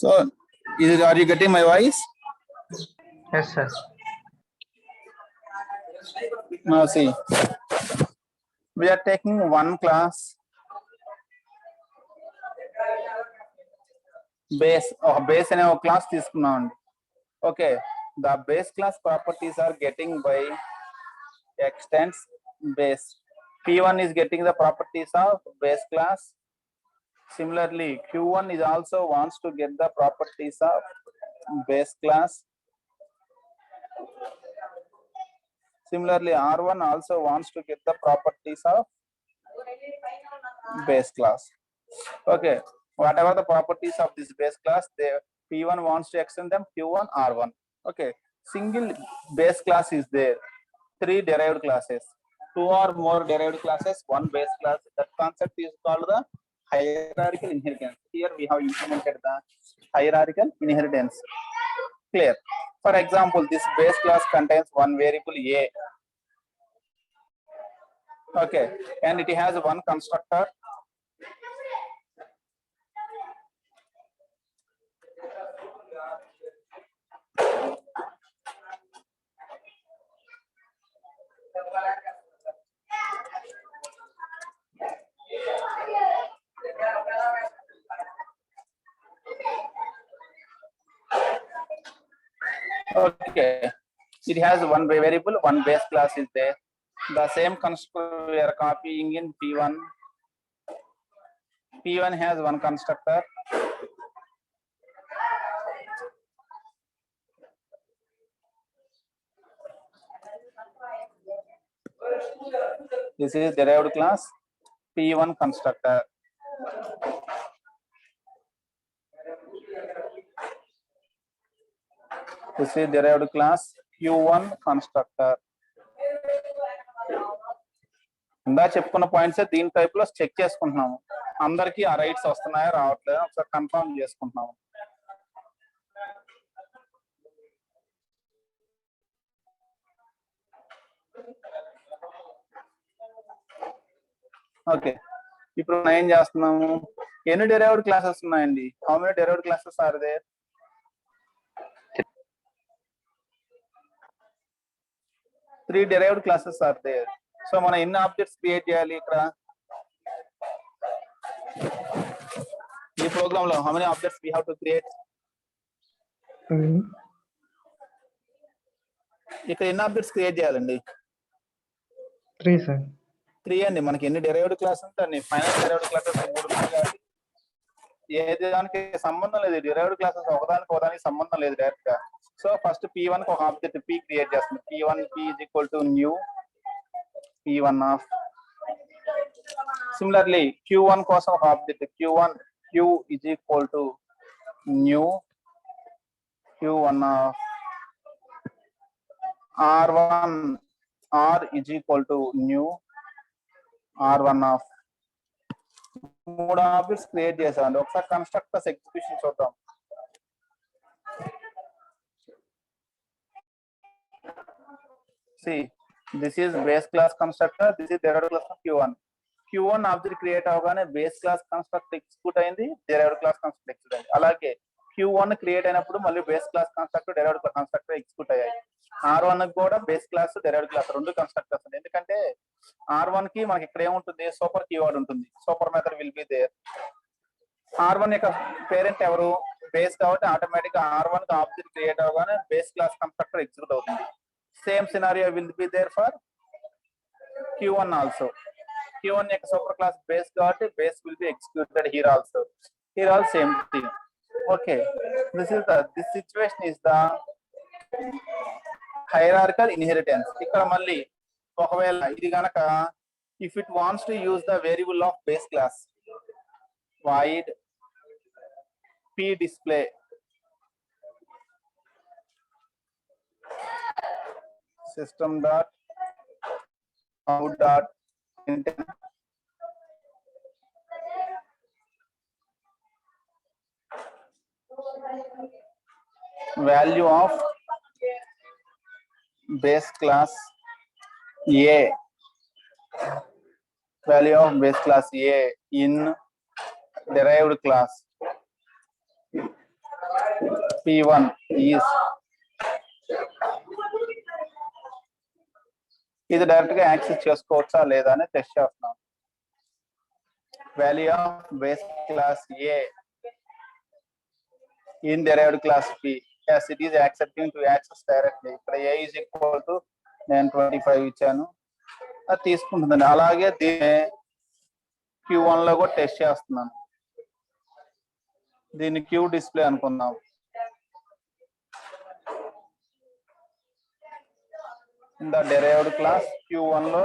So, are you getting my voice? Yes, sir. Now see, we are taking one class base అనే ఒక class తీసుకున్నాం అండి. Okay, the base class properties are getting by extends base. P1 is getting the properties of base class. Similarly, Q1 is also wants to get the properties of base class. Similarly, R1 also wants to get the properties of base class. Okay, whatever the properties of this base class, P1 wants to extend them, Q1, R1. Okay, single base class is there, 3 derived classes, 2 or more derived classes, 1 base class. That concept is called the hierarchical inheritance. Here we have implemented the hierarchical inheritance. Clear? For example, this base class contains one variable A. Okay, and it has one constructor. Okay, it has one variable, one base class is there. The same constructor we are copying in P1. P1 has one constructor. This is derived class P1 constructor. This is derived class Q1 constructor. ఇందా చెప్పుకున్న points దీని type లో check చేసుకుంటున్నాము. అందరికి ఆ rights వస్తున్నాయో రావట్లేదో ఒకసారి confirm చేసుకుంటున్నాము. ఓకే, ఇప్పుడు మనం ఏం చేస్తున్నాము, ఎన్ని డెరైవ్డ్ క్లాసెస్ ఉన్నాయండి? How many derived classes are there? 3 derived classes are there. So మనం ఎన్ని ఆబ్జెక్ట్స్ క్రియేట్ చేయాలి ఇక్కడ? ఈ ప్రోగ్రామ్ లో how many objects we have to create? ఇక్కడ ఎన్ని ఆబ్జెక్ట్స్ క్రియేట్ చేయాలండి? 3 sir. 3 అండి. మనకి ఎన్ని డెరైవ్డ్ క్లాస్ ఉంటే అన్ని ఫైనల్ డెరైవ్డ్ క్లాసెస్ 3 ఉన్నాయి. ఏది దానికి సంబంధం లేదు, డెరైవ్డ్ క్లాసెస్ ఒకదానికి సంబంధం లేదు డైరెక్ట్ గా. సో ఫస్ట్ P1 కి ఒక ఆబ్జెక్ట్ P క్రియేట్ చేస్తుంది. P1 P is equal to new P1 of. Similarly, Q1 కోసం ఒక object Q1 Q is equal to new Q1 of. R1 R is equal to new R1 of. 3 objects create చేసామండి. ఒకసారి constructors execution చూద్దాం. See, this is base class constructor, this is derived class of Q1. Q1 object create అవగానే base class constructor execute అయింది, derived class constructor execute అయింది. అలాగే Q1 create అయినప్పుడు మళ్ళీ base class constructor derived class constructor execute అయ్యాయి. R1 కి కూడా base class derived class రెండు కన్స్ట్రక్టర్స్ ఉన్నాయి. ఎందుకంటే R1 కి మనకి ఇక్కడ ఏముంటుంది, సూపర్ కీవర్డ్ ఉంటుంది, super method will be there. R1 యొక్క పేరెంట్ ఎవరు, బేస్ కాబట్టి ఆటోమేటిక్ గా R1 కి ఆబ్జెక్ట్ క్రియేట్ అవగానే బేస్ క్లాస్ కన్స్ట్రక్టర్ ఎగ్జిక్యూట్ అవుతుంది. Same scenario will be there for Q1 also. Q1 యొక్క సూపర్ క్లాస్ బేస్ కాబట్టి base will be executed here also. Here also same thing. Okay, this situation is the hierarchical inheritance. ఇక్కడ మళ్ళీ ఒకవేళ ఇది గనక if it wants to use the variable of base class, void P display system dot out dot intent value of base class A value of base class A in derived class P1 is ఇది direct గా access చేసుకోవచ్చా లేదా అని test చేస్తున్నాం. Value of base class A in derived class P, yes it is accepting to access directly. ఇక్కడ A is equal to నేను 25 ఇచ్చాను, అది తీసుకుంటుందండి. అలాగే దీన్ని Q1 లో కూడా టెస్ట్ చేస్తున్నాను. దీన్ని Q డిస్ప్లే అనుకుందాం. In the derived class Q1 లో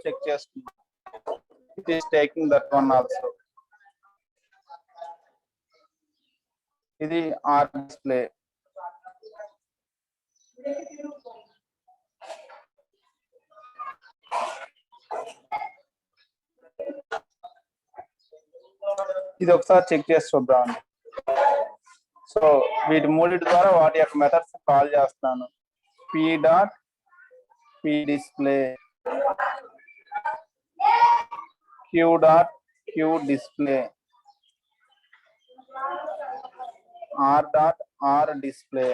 చెక్ చేస్తున్నాం. It is taking that one also. ఇది R డిస్ప్లే. ఇది ఒకసారి చెక్ చేసి చూద్దాం. సో వీటి మూడిటి ద్వారా వాటి యొక్క మెథడ్స్ కాల్ చేస్తాను. P dot P display, Q dot Q display, R dot R display.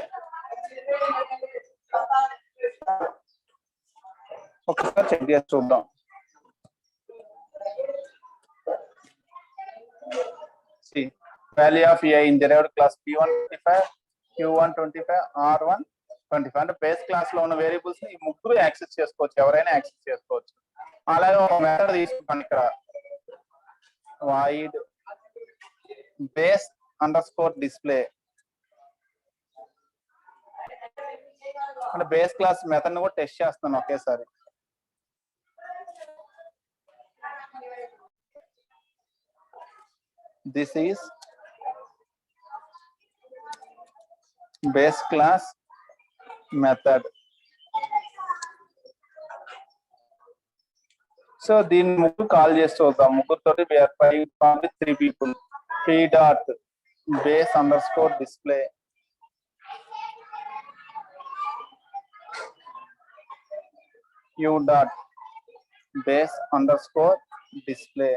ఒకసారి చెక్ చేసి చూద్దాం. See, value of A in derived class P1 25, Q1 25, R1 25. అంటే బేస్ క్లాస్ లో ఉన్న వేరియబుల్స్ ఈ ముగ్గురు యాక్సెస్ చేసుకోవచ్చు, ఎవరైనా యాక్సెస్ చేసుకోవచ్చు. అలాగే ఒక మెథడ్ తీసుకుంటాను ఇక్కడ, void base underscore display. అంటే బేస్ క్లాస్ మెథడ్ ని కూడా టెస్ట్ చేస్తాను ఒకేసారి. This is base class method. So దీన్ని ముగ్గురు కాల్ చేసి చూద్దాం. ముగ్గురుతోటి we are trying with 3 people. P dot base underscore display, Q dot base underscore display,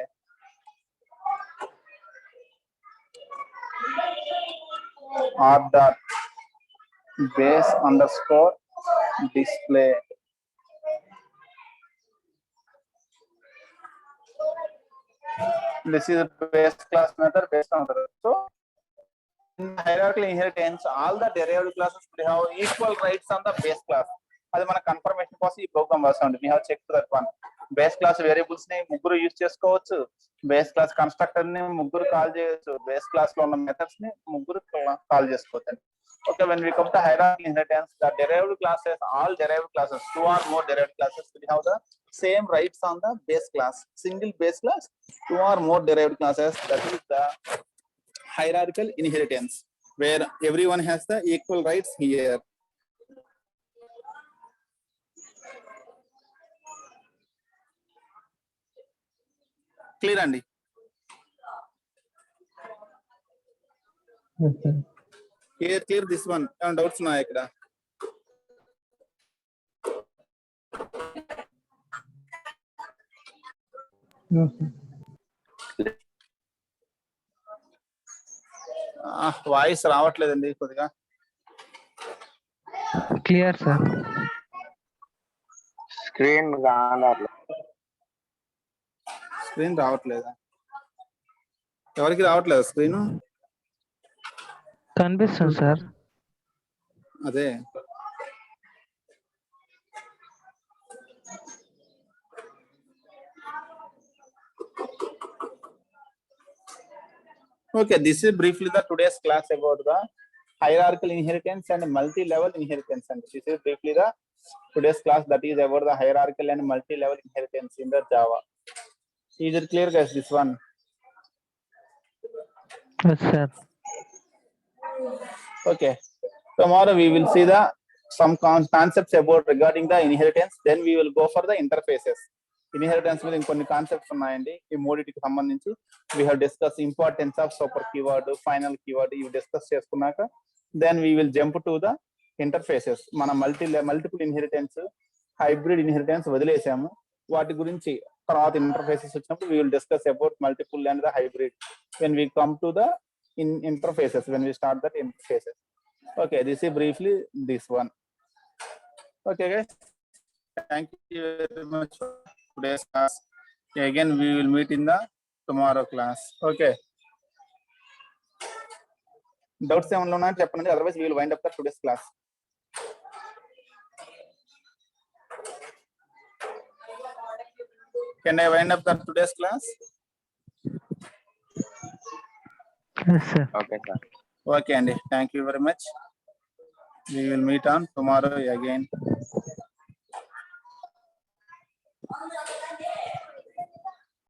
R dot base underscore display. This is a base class method based on the. So in hierarchical inheritance, all the derived classes will have equal rights on the base class. అది మన confirmation కోసం ఈ program రాసామండి. we have checked that one. Base class variables ని ముగ్గురు use చేసుకోవచ్చు, base class constructor ని ముగ్గురు కాల్ చేయొచ్చు, బేస్ క్లాస్ లో ఉన్న మెథడ్స్ ని ముగ్గురు కాల్ చేసుకోవచ్చు. Okay, when we come to hierarchical inheritance, the derived classes, all derived classes, 2 or more derived classes will have the same rights on the base class. Single base class, 2 or more derived classes, that is the hierarchical inheritance, where everyone has the equal rights here. Clear andi? Clear this one. And doubts na ikkada? Voice రావట్లేదండి కొద్దిగా. Clear sir. Screen రావట్లేదా? ఎవరికి రావట్లేదా screen? కనిపిస్తుంది sir. అదే okay, this is briefly the today's class about the hierarchical inheritance and multi-level inheritance. And this is briefly the today's class, that is about the hierarchical and multi-level inheritance in the Java. Is it clear guys, this one? Yes sir. Okay, tomorrow we will see the some concepts about regarding the inheritance, then we will go for the interfaces. Inheritance మీద ఇంకొన్ని concepts ఉన్నాయండి. ఈ మూడిటికి సంబంధించి we have discussed importance of super keyword, final keyword, ఇవి discuss చేసుకున్నాక then we will jump to the interfaces. మన multiple inheritance, hybrid inheritance వదిలేసాము. వాటి గురించి తర్వాత ఇంటర్ఫేసెస్ వచ్చినప్పుడు we will discuss about multiple and the hybrid when we come to the interfaces, when we start that interfaces. Okay, this is briefly this one. Okay guys, thank you very much for today's class. Again we will meet in the tomorrow class. Okay, doubts ఏమన్నా ఉన్నాయో చెప్పండి, otherwise we will wind up the today's class. Can I wind up the today's class? Yes, sir. Okay, sir. Okay, Andy, thank you very much. We will meet on tomorrow again.